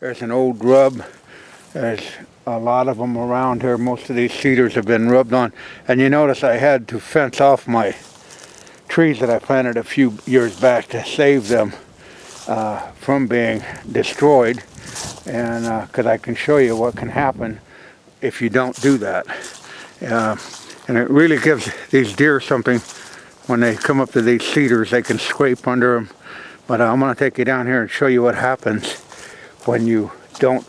There's an old rub. There's a lot of them around here. Most of these cedars have been rubbed on. And you notice I had to fence off my trees that I planted a few years back to save them from being destroyed. And because I can show you what can happen if you don't do that. And it really gives these deer something. When they come up to these cedars, they can scrape under them. But I'm going to take you down here and show you what happens when you don't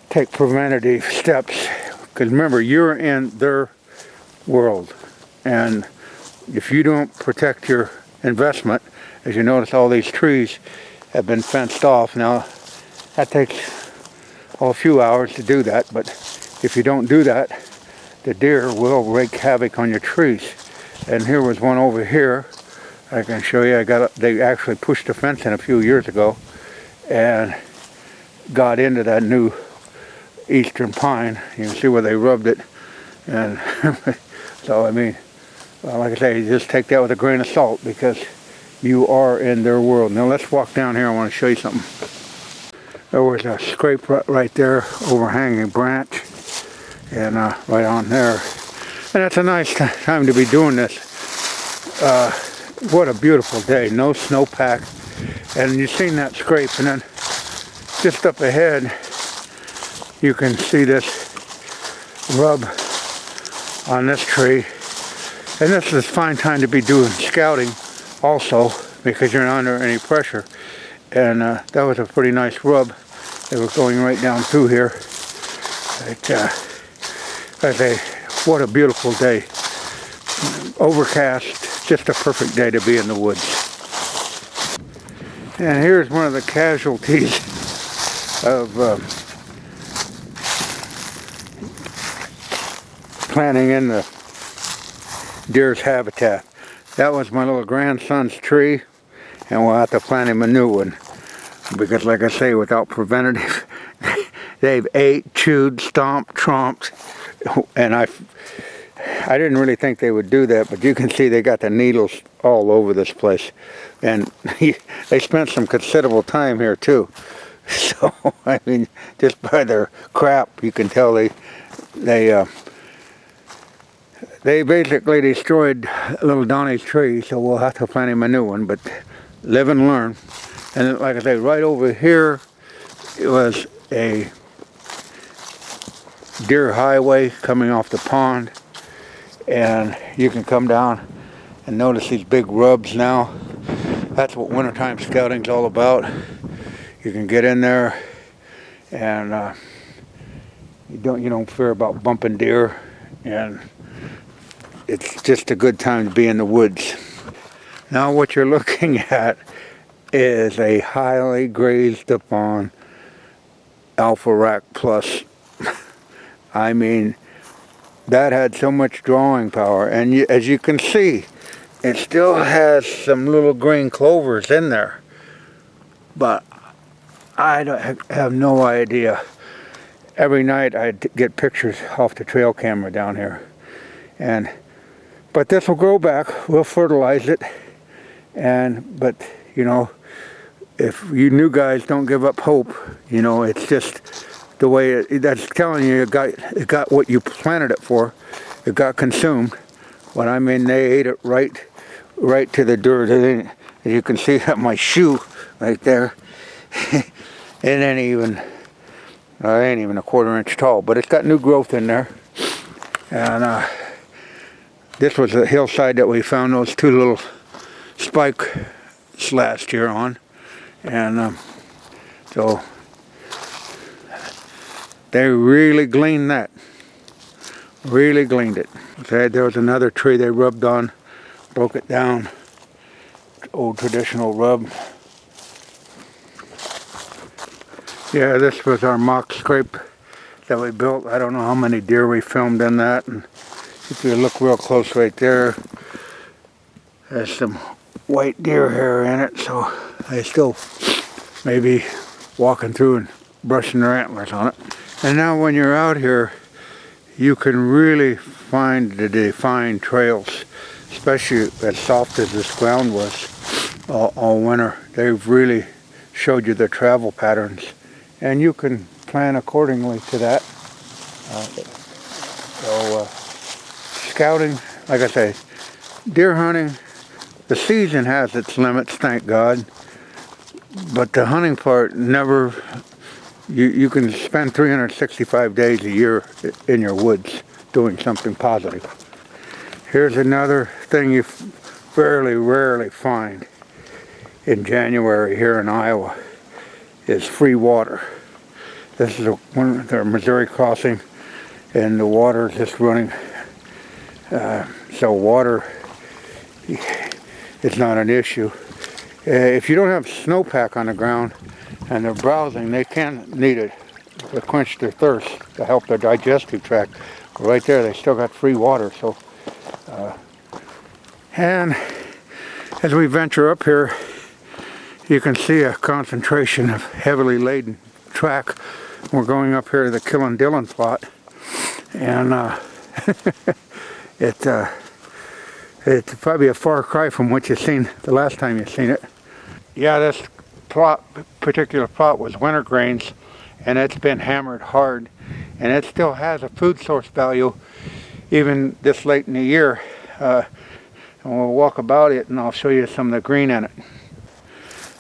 take preventative steps. Because remember, you're in their world. And if you don't protect your investment, as you notice, all these trees have been fenced off. Now, that takes a few hours to do that, but if you don't do that, the deer will wreak havoc on your trees. And here was one over here. I can show you. They actually pushed the fence in a few years ago and got into that new eastern pine. You can see where they rubbed it. And so, I mean, well, like I say, you just take that with a grain of salt because you are in their world. Now let's walk down here. I want to show you something. There was a scrape right there, overhanging branch, and right on there. And that's a nice time to be doing this. What a beautiful day. No snowpack. And you've seen that scrape, and then just up ahead, you can see this rub on this tree. And this is a fine time to be doing scouting also, because you're not under any pressure. And that was a pretty nice rub. They were going right down through here. What a beautiful day. Overcast, just a perfect day to be in the woods. And here's one of the casualties of planting in the deer's habitat. That was my little grandson's tree, and we'll have to plant him a new one. Because like I say, without preventative, they've ate, chewed, stomped, tromped, and I didn't really think they would do that, but you can see they got the needles all over this place. And they spent some considerable time here too. So, I mean, just by their crap, you can tell they basically destroyed little Donnie's tree, so we'll have to plant him a new one, but live and learn. And then, like I say, right over here, it was a deer highway coming off the pond. And you can come down and notice these big rubs now. That's what wintertime scouting's all about. You can get in there and you don't fear about bumping deer, and it's just a good time to be in the woods. Now what you're looking at is a highly grazed upon Alpha Rack Plus. I mean, that had so much drawing power, and as you can see, it still has some little green clovers in there, but I have no idea. Every night I'd get pictures off the trail camera down here, but this will grow back. We'll fertilize it, but you know, if you new guys don't give up hope, you know, it's just the way that's telling you it got what you planted it for. It got consumed. But I mean, they ate it right to the dirt. As you can see at my shoe right there, it ain't even a quarter-inch tall, but it's got new growth in there. And this was a hillside that we found those two little spikes last year on, and so they really gleaned that. Really gleaned it. Okay, there was another tree they rubbed on, broke it down. Old traditional rub. Yeah, this was our mock scrape that we built. I don't know how many deer we filmed in that. And if you look real close right there, there's some white deer hair in it, so they still may be walking through and brushing their antlers on it. And now when you're out here, you can really find the defined trails, especially as soft as this ground was all winter. They've really showed you the travel patterns, and you can plan accordingly to that. Scouting, like I say, deer hunting, the season has its limits, thank God, but the hunting part never, you can spend 365 days a year in your woods doing something positive. Here's another thing you fairly rarely find in January here in Iowa, is free water. This is one of the Missouri crossing, and the water is just running. So water is not an issue. If you don't have snowpack on the ground and they're browsing, they can need it to quench their thirst, to help their digestive tract. Right there, they still got free water. So, and as we venture up here, you can see a concentration of heavily laden track. We're going up here to the Dillon plot, and it's probably a far cry from what you've seen the last time you've seen it. Yeah, this particular plot was winter grains, and it's been hammered hard, and it still has a food source value even this late in the year. And we'll walk about it, and I'll show you some of the green in it.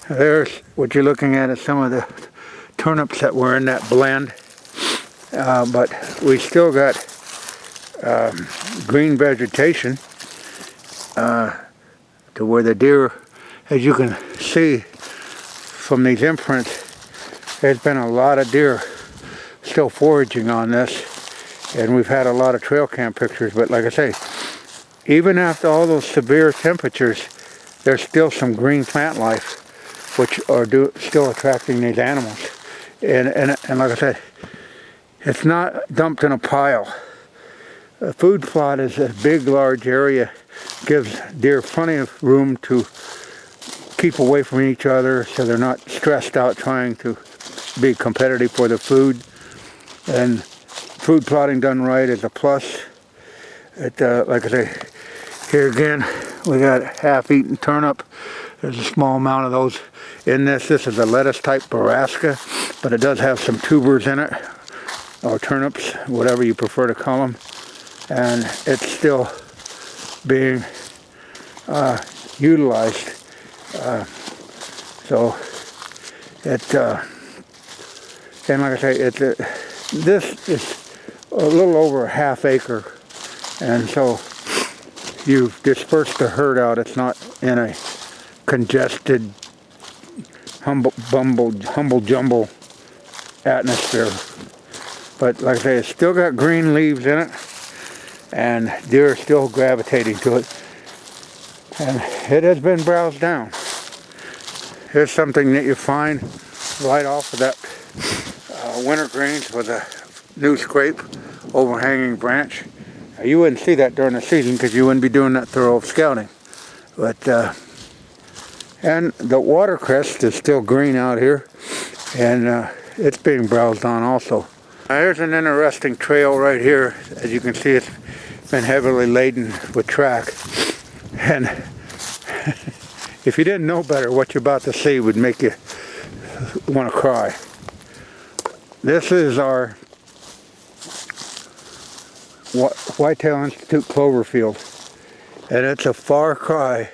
There's what you're looking at, is some of the turnips that were in that blend, but we still got green vegetation to where the deer, as you can see from these imprints, there's been a lot of deer still foraging on this, and we've had a lot of trail cam pictures. But like I say, even after all those severe temperatures, there's still some green plant life which are still attracting these animals. And like I said, it's not dumped in a pile. A food plot is a big, large area, gives deer plenty of room to keep away from each other, so they're not stressed out trying to be competitive for the food. And food plotting done right is a plus. Like I say, here again, we got half-eaten turnip. There's a small amount of those in this. This is a lettuce type Baraska, but it does have some tubers in it, or turnips, whatever you prefer to call them. And it's still being utilized. So it, and like I say, this is a little over a half acre, and so you've dispersed the herd out. It's not in a congested, humble jumble atmosphere. But like I say, it's still got green leaves in it, and deer are still gravitating to it. And it has been browsed down. Here's something that you find right off of that winter greens with a new scrape overhanging branch. Now, you wouldn't see that during the season because you wouldn't be doing that thorough of scouting. But and the watercress is still green out here, and it's being browsed on also. Now, here's an interesting trail right here. As you can see, it's been heavily laden with track, and if you didn't know better, what you're about to see would make you want to cry. This is our Whitetail Institute Clover field, and it's a far cry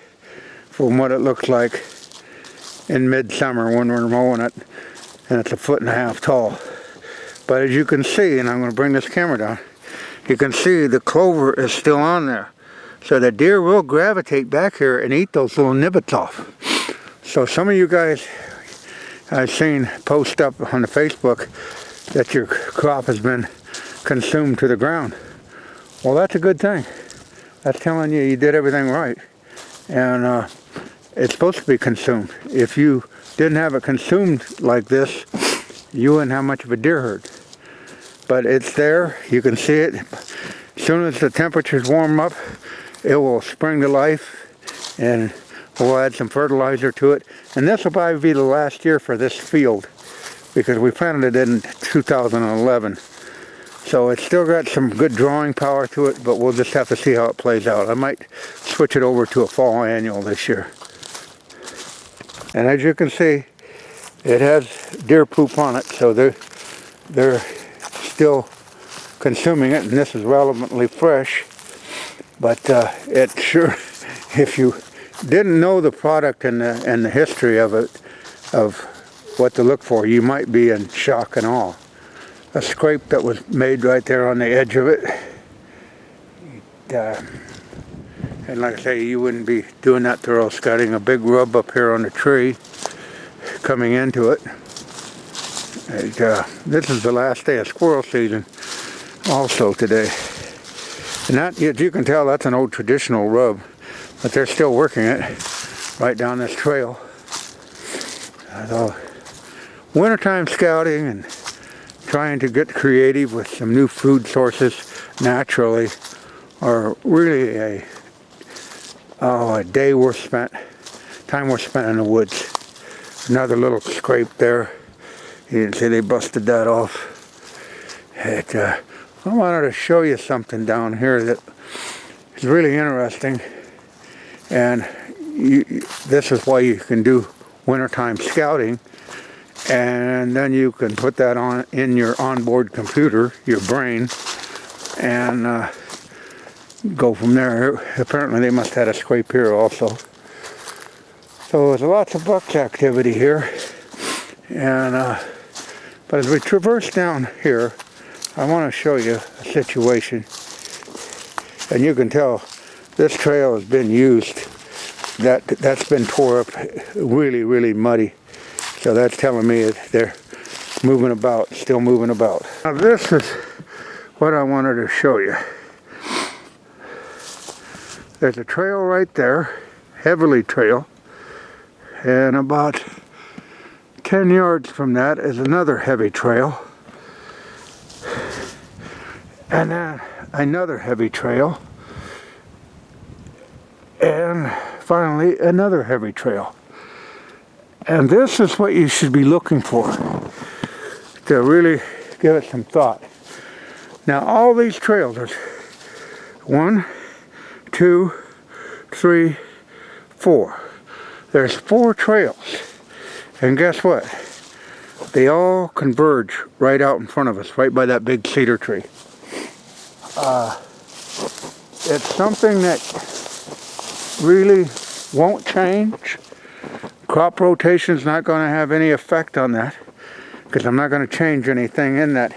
from what it looks like in midsummer when we're mowing it, and it's 1.5 feet tall. But as you can see, and I'm going to bring this camera down, you can see the clover is still on there. So the deer will gravitate back here and eat those little nibbits off. So some of you guys I've seen post up on the Facebook that your crop has been consumed to the ground. Well, that's a good thing. That's telling you did everything right. And it's supposed to be consumed. If you didn't have it consumed like this, you wouldn't have much of a deer herd. But it's there, you can see it. As soon as the temperatures warm up, it will spring to life, and we'll add some fertilizer to it. And this will probably be the last year for this field, because we planted it in 2011. So it's still got some good drawing power to it, but we'll just have to see how it plays out. I might switch it over to a fall annual this year. And as you can see, It has deer poop on it, so they're still consuming it, and this is relevantly fresh. But it sure, if you didn't know the product and the history of it, of what to look for, you might be in shock and awe. A scrape that was made right there on the edge of it. And like I say, you wouldn't be doing that thorough scouting. A big rub up here on the tree coming into it. And, this is the last day of squirrel season also today. And that, as you can tell, that's an old traditional rub, but they're still working it right down this trail. So, wintertime scouting and trying to get creative with some new food sources naturally are really a day worth spent, time worth spent in the woods. Another little scrape there. You can see they busted that off. I wanted to show you something down here that is really interesting, and this is why you can do wintertime scouting, and then you can put that on in your onboard computer, your brain, and go from there. Apparently they must have had a scrape here also. So there's lots of buck activity here, and but as we traverse down here, I want to show you a situation, and you can tell this trail has been used. That's been tore up, really, really muddy. So that's telling me that they're moving about, still moving about. Now this is what I wanted to show you. There's a trail right there, heavily trail, and about 10 yards from that is another heavy trail. And then another heavy trail, and finally another heavy trail. And this is what you should be looking for to really give it some thought. Now all these trails, there's 1, 2, 3, 4. There's 4 trails, and guess what? They all converge right out in front of us, right by that big cedar tree. It's something that really won't change. Crop rotation is not going to have any effect on that, because I'm not going to change anything in that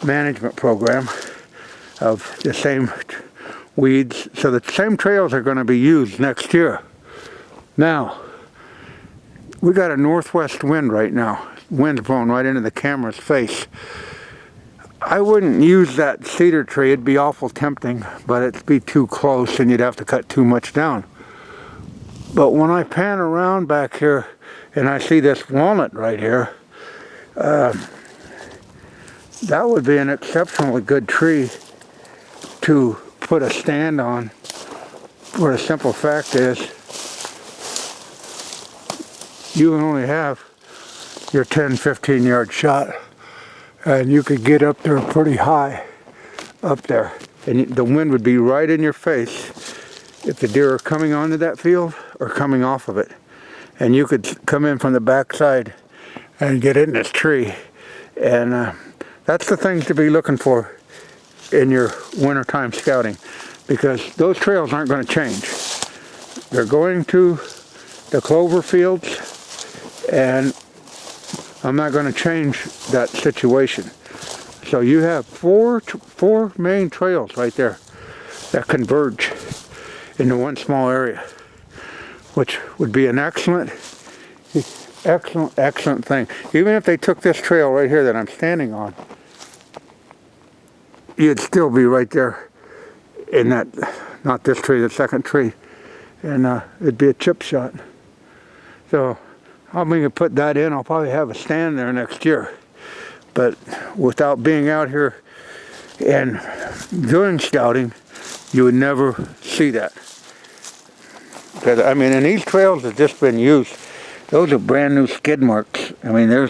management program of the same weeds. So the same trails are going to be used next year. Now, we got a northwest wind right now. Wind's blowing right into the camera's face. I wouldn't use that cedar tree. It'd be awful tempting, but it'd be too close and you'd have to cut too much down. But when I pan around back here and I see this walnut right here, that would be an exceptionally good tree to put a stand on. For the simple fact is, you can only have your 10-15 yard shot, and you could get up there pretty high up there, and the wind would be right in your face if the deer are coming onto that field or coming off of it, and you could come in from the backside and get in this tree. And that's the things to be looking for in your wintertime scouting, because those trails aren't going to change. They're going to the clover fields, and I'm not going to change that situation. So you have four main trails right there that converge into one small area, which would be an excellent thing. Even if they took this trail right here that I'm standing on, you'd still be right there in that, not this tree, the second tree, and it'd be a chip shot. So I'm going to put that in. I'll probably have a stand there next year. But without being out here and doing scouting, you would never see that. Because, I mean, and these trails have just been used. Those are brand new skid marks. I mean, they're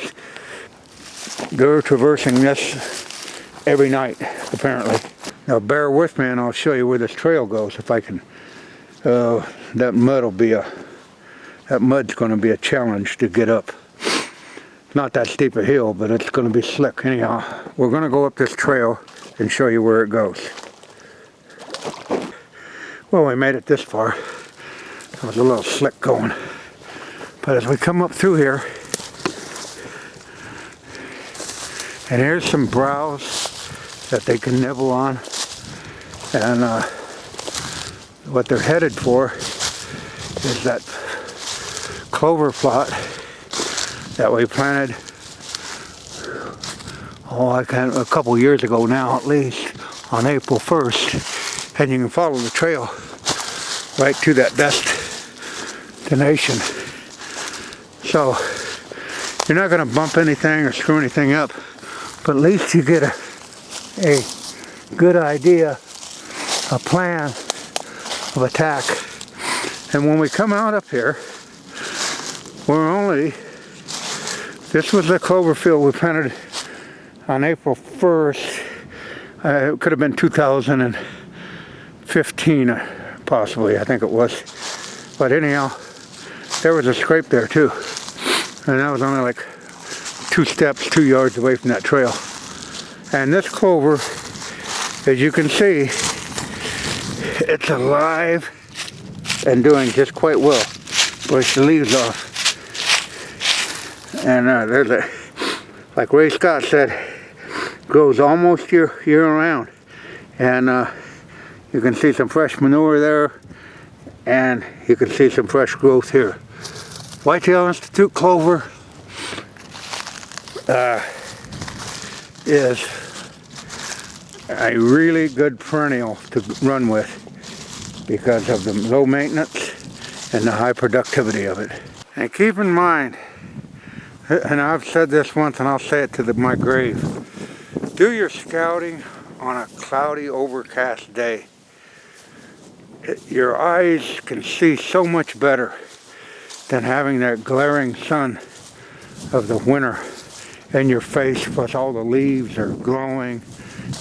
traversing this every night, apparently. Now bear with me and I'll show you where this trail goes if I can. That mud's going to be a challenge to get up. not that steep a hill, but it's going to be slick anyhow. We're going to go up this trail and show you where it goes. Well, we made it this far. It was a little slick going. But as we come up through here, and here's some browse that they can nibble on. And what they're headed for is that clover plot that we planted, a couple years ago now at least, on April 1st. And you can follow the trail right to that destination. So you're not going to bump anything or screw anything up, but at least you get a good idea, a plan of attack. And when we come out up here, this was the clover field we planted on April 1st. It could have been 2015 possibly, I think it was. But anyhow, there was a scrape there too. And that was only like 2 yards away from that trail. And this clover, as you can see, it's alive and doing just quite well. Brush the leaves off. And there's like Ray Scott said, grows almost year round. And you can see some fresh manure there, and you can see some fresh growth here. Whitetail Institute clover is a really good perennial to run with because of the low maintenance and the high productivity of it. And keep in mind, and I've said this once and I'll say it to my grave, do your scouting on a cloudy, overcast day. Your eyes can see so much better than having that glaring sun of the winter in your face, plus all the leaves are glowing,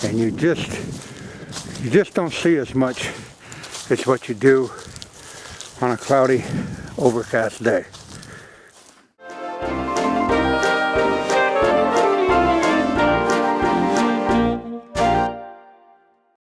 and you just don't see as much as what you do on a cloudy, overcast day.